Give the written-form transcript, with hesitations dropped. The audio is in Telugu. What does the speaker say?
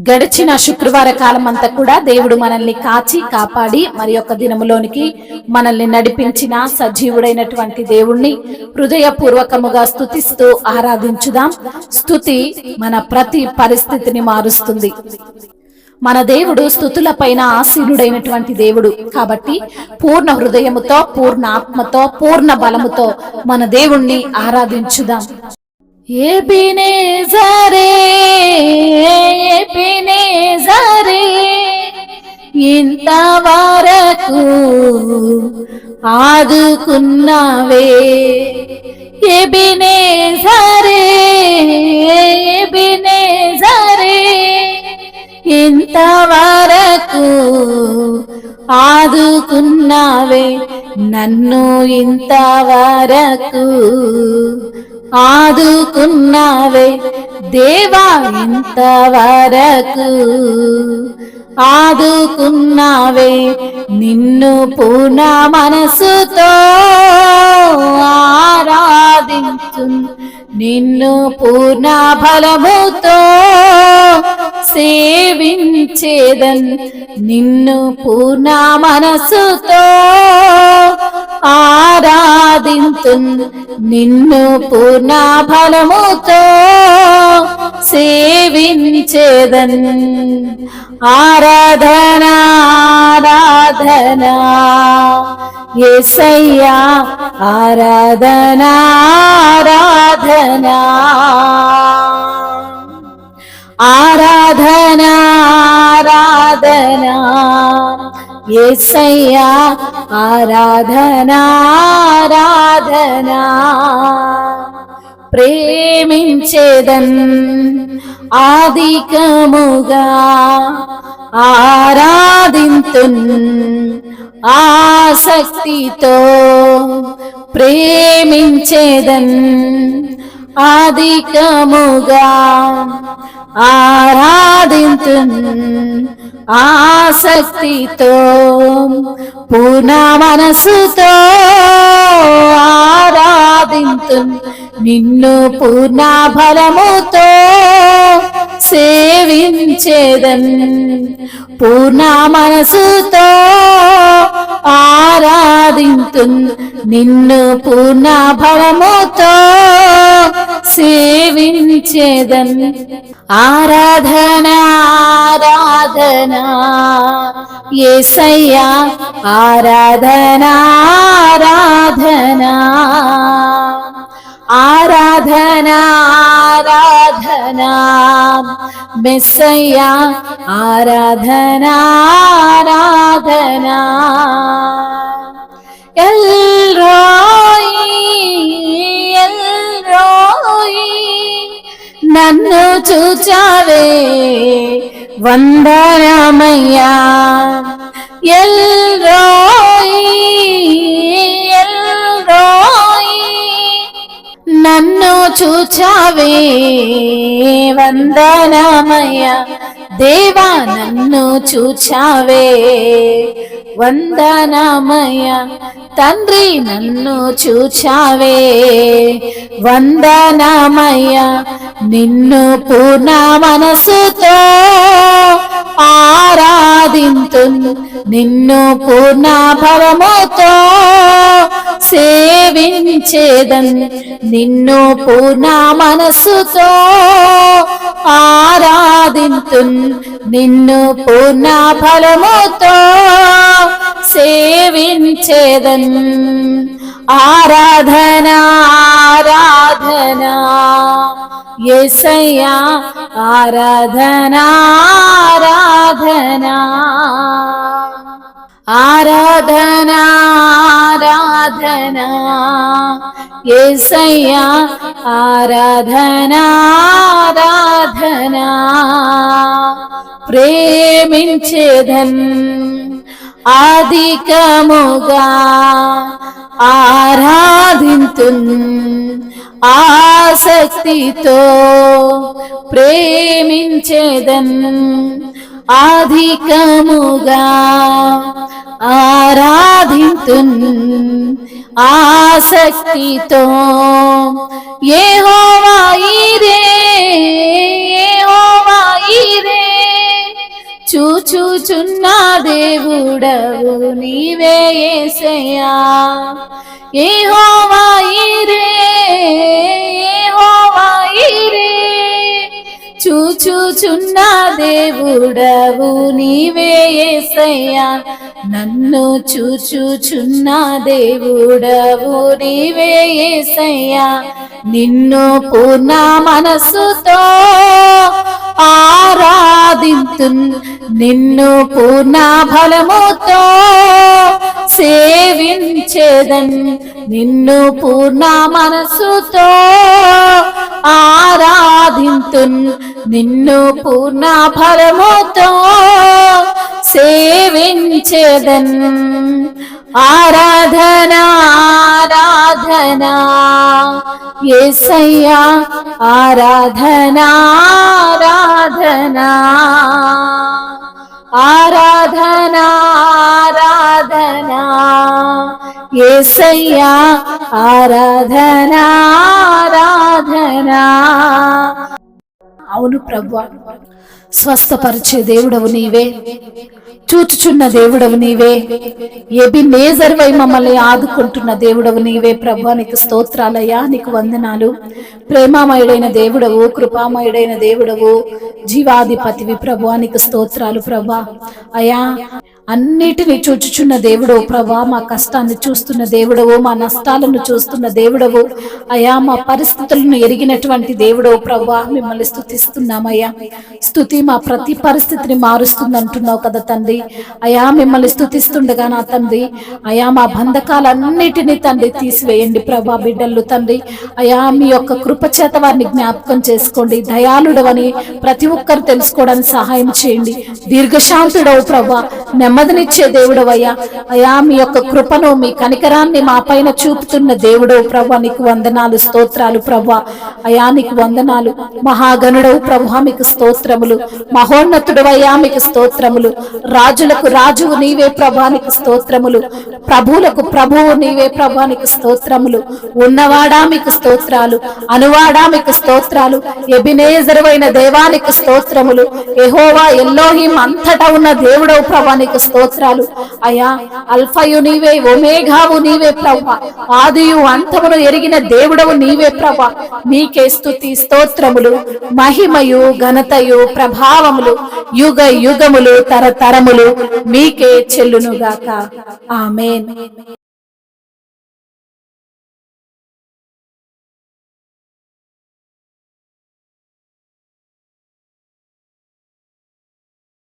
గడిచిన శుక్రవార కాలం అంతా కూడా దేవుడు మనల్ని కాచి కాపాడి మరి యొక్క దినములోనికి మనల్ని నడిపించిన సజీవుడైనటువంటి దేవుణ్ణి హృదయపూర్వకముగా స్తుతిస్తూ ఆరాధించుదాం. స్తుతి మన ప్రతి పరిస్థితిని మారుస్తుంది. మన దేవుడు స్తుతులపైన ఆసీనుడైనటువంటి దేవుడు కాబట్టి పూర్ణ హృదయముతో, పూర్ణ ఆత్మతో, పూర్ణ బలముతో మన దేవుణ్ణి ఆరాధించుదాం. ఎబినేజరే ఎబినేజరే ఇంతవరకు ఆదుకున్నావే, ఎబినేజరే ఎబినేజరే ఇంతవరకు ఆదుకున్నావే, నన్ను ఇంతవరకు ఆదుకున్నావే దేవా, ఇంతవరకు ఆదుకున్నావే. నిన్ను పూర్ణ మనసుతో ఆరాధించు, నిన్ను పూర్ణ బలముతో సేవించేదన్, నిన్ను పూర్ణ మనసుతో ఆరాధించు, నిన్ను పూర్ణ బలముతో సేవించేదన్. ఆరాధనా ఆరాధనా యేసయ్యా, ఆరాధనా ఆరాధనా ఆరాధనా ఆరాధనా యేసయ్యా, ఆరాధనా ఆరాధనా. ప్రేమించేదన్ అధికముగా ఆరాధింతున్, ఆసక్తితో ప్రేమించేదన్ అధికముగా ఆరాధింతున్, ఆసక్తితో పూర్ణ మనసుతో ఆరాధింతున్, నిన్ను పూర్ణ బలముతో సేవించేదన్. పూర్ణ మనసుతో ఆరాధింతున్, నిన్ను పూర్ణ బలముతో సేవించేదన్. ఆరాధనా ఆరాధనా యేసయ్యా, ఆరాధనా ఆరాధనా ఆరాధనా ఆరాధనా మెస్సయ్యా, ఆరాధనా ఆరాధనా. ఎల్రోయి ఎల్రోయి నన్ను చూచావే వందనమయ్యా, ఎల్రోయి ఎల్రోయి నన్ను చూచావే వందనమయ్యా దేవా, నన్ను చూచావే వందనమయ్యా తండ్రి, నన్ను చూచావే వందనమయ్యా. నిన్ను పూర్ణ మనసుతో ఆరాధింతున్, నిన్ను పూర్ణ బలముతో సేవించేదన్, నిన్ను పూర్ణ మనసుతో ఆరాధింతున్, నిన్ను పూర్ణ బలముతో సేవించేదన్. ఆరాధనా ఆరాధనా యేసయ్యా, ఆరాధనా ఆరాధనా ఆరాధనా ఆరాధనా యేసయ్యా, ఆరాధనా ఆరాధనా. ప్రేమించేదన్ అధికముగా ఆరాధింతున్, ఆసక్తితో ప్రేమించేదన్ అధికముగా ఆరాధింతున్, ఆసక్తితో. యెహోవా ఈరే యెహోవా ఈరే చూచుచున్న దేవుడవు నీవే యేసయ్యా. యెహోవా ఈరే, యెహోవా ఈరే, చూచుచున్న దేవుడవు నీవే యేసయ్యా. నన్ను చూచుచున్న దేవుడవు నీవే యేసయ్యా. నిన్ను పూర్ణ మనసుతో ఆరాధింతున్, నిన్ను పూర్ణ బలముతో సేవించేదన్. నిన్ను పూర్ణ మనసుతో ఆరాధింతున్, నిన్ను పూర్ణ బలముతో సేవించేదన్. ఆరాధనా ఆరాధనా యేసయ్యా, ఆరాధనా ఆరాధనా, ఆరాధనా ఆరాధనా యేసయ్యా, ఆరాధనా ఆరాధనా. అవును ప్రభువా, స్వస్థపరిచే దేవుడవు నీవే, చూచుచున్న దేవుడవు నీవే, ఎబినేజర్ వై మమ్మల్ని ఆదుకుంటున్న దేవుడవు నీవే. ప్రభువా నీకు స్తోత్రాలయ్యా, నీకు వందనాలు. ప్రేమామయుడైన దేవుడవు, కృపామయుడైన దేవుడవు, జీవాధిపతివి ప్రభువా నీకు స్తోత్రాలు. ప్రభా అయ్యా, అన్నిటిని చూచుచున్న దేవుడవు ప్రభా, మా కష్టాన్ని చూస్తున్న దేవుడవు, మా నష్టాలను చూస్తున్న దేవుడవు అయ్యా, మా పరిస్థితులను ఎరిగినటువంటి దేవుడవు ప్రభా, మిమ్మల్ని స్తుతిస్తున్నామయ్యా. స్తుతి మా ప్రతి పరిస్థితిని మారుస్తుంది అంటున్నావు కదా తండ్రి. అయ్యా మిమ్మల్ని స్తుతిస్తుండగా నా తండ్రి అయ్యా, మా బంధకాలన్నిటినీ తండ్రి తీసివేయండి ప్రభా. బిడ్డలు తండ్రి అయ్యా, మీ యొక్క కృపచేత వారిని జ్ఞాపకం చేసుకోండి. దయాళుడవని ప్రతి ఒక్కరు తెలుసుకోవడానికి సహాయం చేయండి. దీర్ఘశాంతుడవు ప్రభా, నెమ్మదినిచ్చే దేవుడవయ్యా. అయ్యా మీ యొక్క కృపను, మీ కనికరాన్ని మా పైన చూపుతున్న దేవుడవు ప్రభా, నీకు వందనాలు, స్తోత్రాలు ప్రభా. అయ్యా నీకు వందనాలు. మహాగణుడవు ప్రభా, మీకు స్తోత్రములు. మహోన్నతుడవయ్యా మీకు స్తోత్రములు. రాజులకు రాజువు నీవే ప్రభా, నీకు స్తోత్రములు. ప్రభువులకు ప్రభువు నీవే ప్రభా, నీకు స్తోత్రములు. ఉన్నవాడా మీకు స్తోత్రాలు, అనువాడా మీకు స్తోత్రాలు. ఎబినేజరువైన దేవానికి స్తోత్రములు. యెహోవా ఎల్లోహిం అంతటా ఉన్న దేవుడవు ప్రభా, నీకు స్తోత్రాలు. అయ్యా అల్ఫయు నీవే, ఒమేగావు నీవే ప్రభా, ఆదియు అంతమును ఎరిగిన దేవుడవు నీవే ప్రభా. నీకే స్తుతి స్తోత్రములు, మహిమయు ఘనతయు ప్రభావములు యుగ యుగములు తరతరములు మీకే చెల్లునుగాక. ఆమేన్.